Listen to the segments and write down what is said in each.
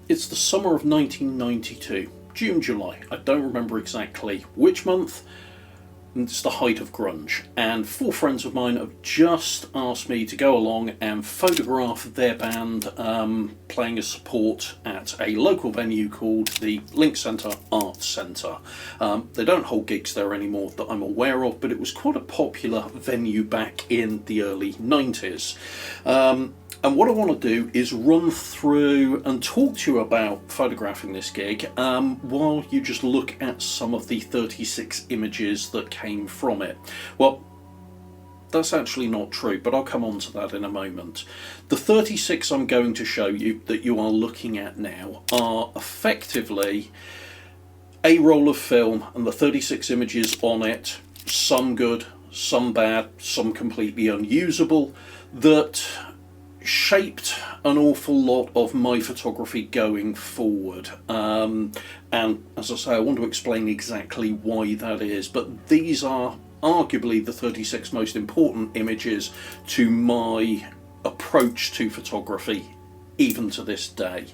It's the summer of 1992, June, July. I don't remember exactly which month. It's the height of grunge, and four friends of mine have just asked me to go along and photograph their band playing as support at a local venue called the Link Centre Arts Centre. They don't hold gigs there anymore that I'm aware of, but it was quite a popular venue back in the early 90s. And what I want to do is run through and talk to you about photographing this gig while you just look at some of the 36 images that came from it. Well, that's actually not true, but I'll come on to that in a moment. The 36 I'm going to show you that you are looking at now are effectively a roll of film and the 36 images on it, some good, some bad, some completely unusable, that shaped an awful lot of my photography going forward, and as I say, I want to explain exactly why that is, but these are arguably the 36 most important images to my approach to photography even to this day.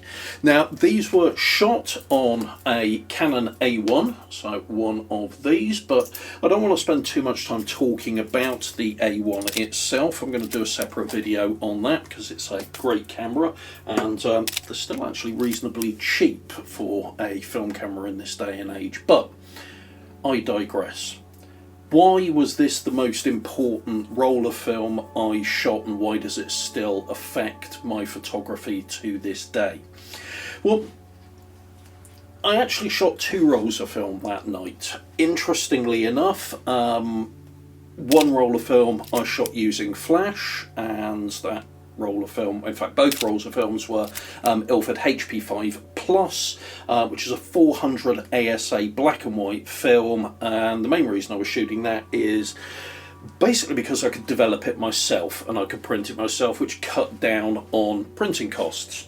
Now, these were shot on a Canon A1, so one of these, but I don't want to spend too much time talking about the A1 itself. I'm going to do a separate video on that because it's a great camera, and they're still actually reasonably cheap for a film camera in this day and age, but I digress. Why was this the most important roll of film I shot, and why does it still affect my photography to this day? Well, I actually shot two rolls of film that night. Interestingly enough, one roll of film I shot using flash, and that roll of film, in fact both rolls of films, were Ilford HP5 Plus, which is a 400 ASA black and white film, and the main reason I was shooting that is basically because I could develop it myself and I could print it myself, which cut down on printing costs,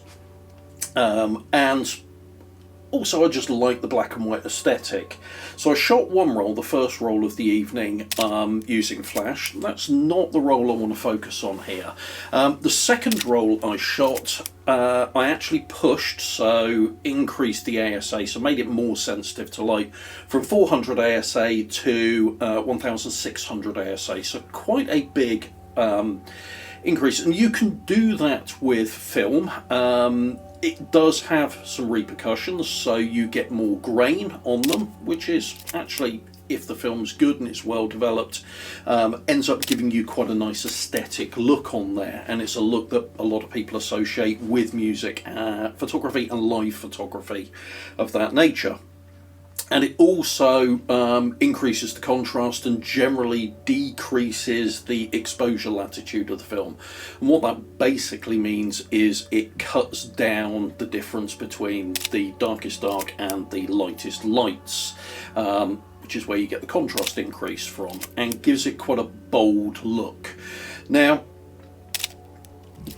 and also I just like the black and white aesthetic. So I shot one roll, the first roll of the evening, using flash. That's not the roll I want to focus on here. The second roll I shot, I actually pushed, so increased the ASA, so made it more sensitive to light, from 400 ASA to 1600 ASA, so quite a big increase, and you can do that with film. It does have some repercussions, so you get more grain on them, which is actually, if the film's good and it's well developed, ends up giving you quite a nice aesthetic look on there, and it's a look that a lot of people associate with music, photography and live photography of that nature. And it also increases the contrast and generally decreases the exposure latitude of the film. And what that basically means is it cuts down the difference between the darkest dark and the lightest lights, which is where you get the contrast increase from, and gives it quite a bold look. Now,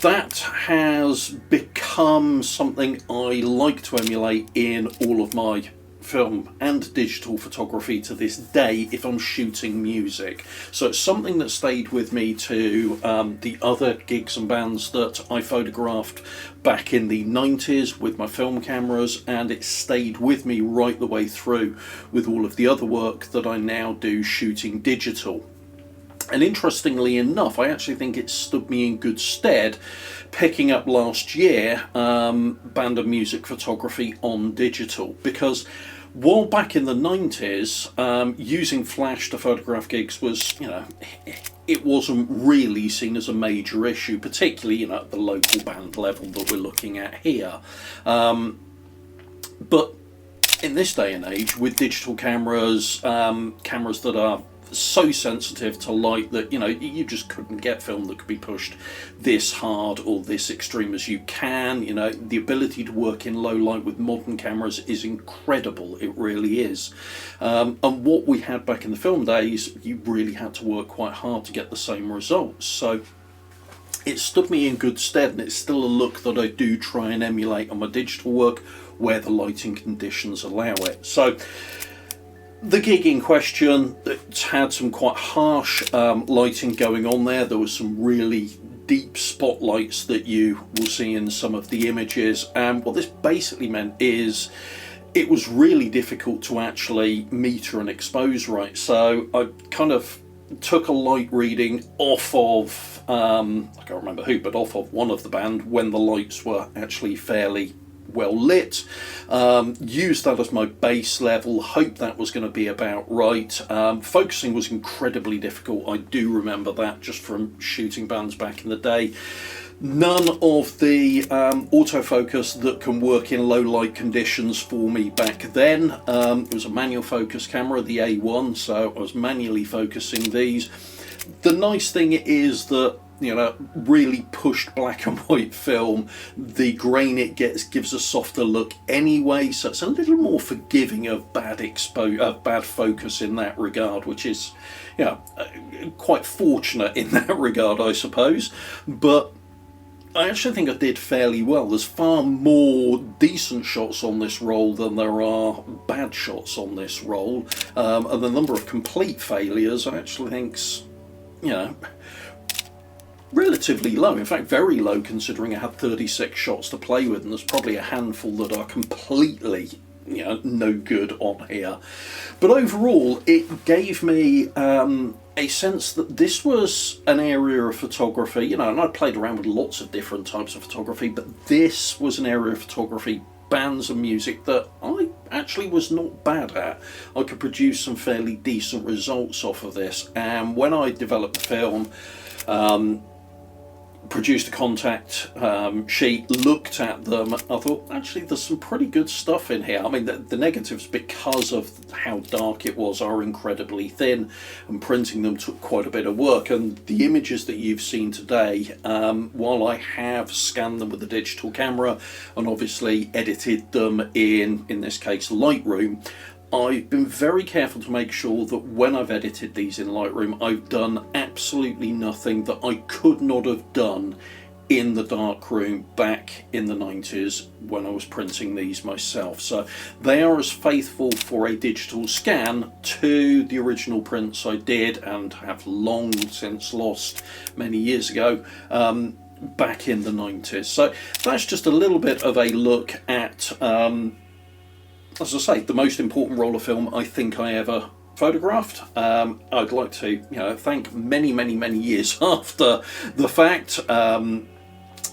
that has become something I like to emulate in all of my film and digital photography to this day if I'm shooting music. So it's something that stayed with me to the other gigs and bands that I photographed back in the 90s with my film cameras, and it stayed with me right the way through with all of the other work that I now do shooting digital. And interestingly enough, I actually think it stood me in good stead picking up last year band and music photography on digital, because while back in the 90s, using flash to photograph gigs was, it wasn't really seen as a major issue, particularly, at the local band level that we're looking at here. But in this day and age, with digital cameras, cameras that are so sensitive to light that you just couldn't get film that could be pushed this hard or this extreme as you can. The ability to work in low light with modern cameras is incredible, it really is, and what we had back in the film days, you really had to work quite hard to get the same results. So it stood me in good stead, and it's still a look that I do try and emulate on my digital work where the lighting conditions allow it. So the gig in question, it had some quite harsh lighting going on there. There was some really deep spotlights that you will see in some of the images. And what this basically meant is it was really difficult to actually meter and expose right. So I kind of took a light reading off of, I can't remember who, but off of one of the band when the lights were actually fairly well lit, used that as my base level, hoped that was going to be about right. Focusing was incredibly difficult, I do remember that just from shooting bands back in the day. None of the autofocus that can work in low light conditions for me back then. It was a manual focus camera, the A1, so I was manually focusing these. The nice thing is that, you know, really pushed black and white film, the grain it gets gives a softer look anyway, so it's a little more forgiving of bad focus in that regard, which is, you know, quite fortunate in that regard, I suppose. But I actually think I did fairly well. There's far more decent shots on this roll than there are bad shots on this roll, and the number of complete failures I actually think's, you know, relatively low. In fact, very low, considering I had 36 shots to play with, and there's probably a handful that are completely, you know, no good on here. But overall, it gave me a sense that this was an area of photography, you know, and I played around with lots of different types of photography, but this was an area of photography, bands and music, that I actually was not bad at. I could produce some fairly decent results off of this, and when I developed the film, produced a contact sheet, looked at them, I thought, actually there's some pretty good stuff in here. I mean, the negatives, because of how dark it was, are incredibly thin, and printing them took quite a bit of work. And the images that you've seen today, while I have scanned them with a digital camera and obviously edited them in this case Lightroom, I've been very careful to make sure that when I've edited these in Lightroom, I've done absolutely nothing that I could not have done in the darkroom back in the 90s when I was printing these myself. So they are as faithful for a digital scan to the original prints I did and have long since lost many years ago, back in the 90s. So that's just a little bit of a look at, as I say, the most important roll of film I think I ever photographed. I'd like to, you know, thank many years after the fact,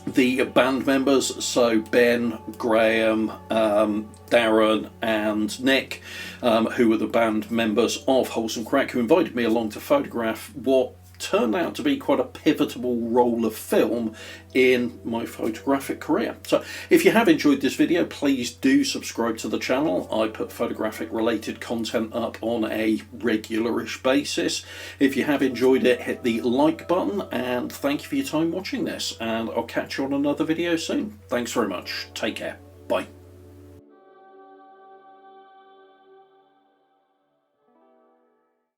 the band members, so Ben, Graham, Darren and Nick, who were the band members of Wholesome Crack, who invited me along to photograph what turned out to be quite a pivotal roll of film in my photographic career. So if you have enjoyed this video, please do subscribe to the channel. I put photographic related content up on a regularish basis. If you have enjoyed it, hit the like button, and thank you for your time watching this, and I'll catch you on another video soon. Thanks very much. Take care. Bye.